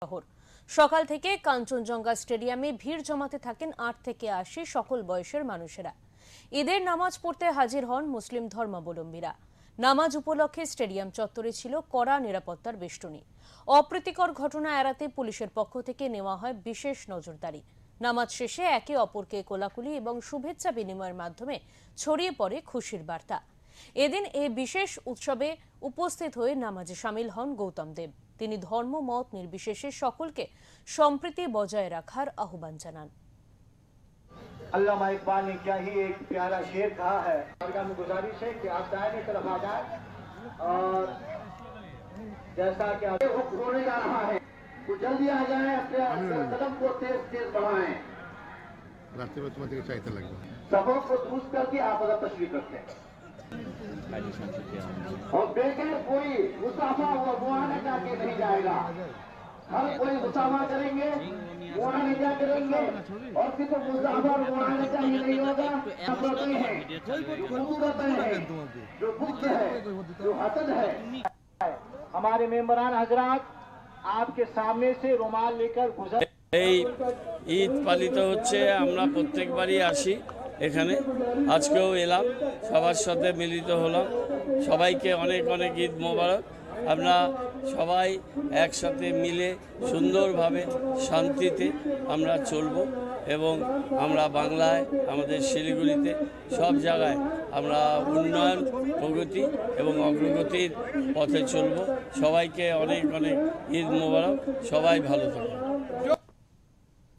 শহর সকাল থেকে কাঞ্চনজঙ্ঘা স্টেডিয়ামে ভিড় জমাতে থাকেন ৮ থেকে ৮০ সকল বয়সের মানুষেরা। ঈদের নামাজ পড়তে হাজির হন মুসলিম ধর্মাবলম্বীরা। নামাজ উপলক্ষে স্টেডিয়াম চত্বরে ছিল কড়া নিরাপত্তার বেষ্টনী। অপ্রীতিকর ঘটনা এড়াতে পুলিশের পক্ষ থেকে নেওয়া হয় বিশেষ নজরদারি। নামাজ শেষে একে অপরকে কোলাকুলি এবং শুভেচ্ছা বিনিময়ের মাধ্যমে ছড়িয়ে পড়ে খুশির বার্তা। এদিন এই বিশেষ উৎসবে উপস্থিত হয়ে নামাজে শামিল হন গৌতম দেব। তিনি ধর্ম মত নির্বিশেষে সকলকে সম্প্রীতি বজায় রাখার আহ্বান জানান। अल्लामा इकबाल ने क्या ही एक प्यारा शेर कहा है। में गुजारिश है कि आप दायरे तरफ आ जाए और जैसा कि आप होने जा रहा है तो जल्दी आ जाए, अपने कदम को तेज तेज बढ़ाएं। रास्ते में तुम्हारे चाहते लगे सबों को दुरुस्त करके आप अदा तशरीफ रखें और बेगैर कोई मुसाफा हुआ मुआना करके नहीं जाएगा। हर कोई मुसाफा करेंगे, मुआना करेंगे और किसी मुसाफा मुआना चाहिए नहीं होगा। नफरतें हैं, खूबसूरतें हैं, जो बुग़्ज़ है, जो हसद है। हमारे मेंबरान हजरात आपके सामने से रुमाल लेकर गुजर। এই ঈদ পালিত হচ্ছে, আমরা প্রত্যেকবারই আসি এখানে, আজকেও এলাম, সবার সাথে মিলিত হলাম। সবাইকে অনেক অনেক ঈদ মোবারক। আমরা সবাই একসাথে মিলে সুন্দরভাবে শান্তিতে আমরা চলব এবং আমরা বাংলায়, আমাদের শিলিগুড়িতে সব জায়গায় আমরা উন্নয়ন, প্রগতি এবং অগ্রগতির পথে চলব। সবাইকে অনেক অনেক ঈদ মোবারক। সবাই ভালো থাকুন।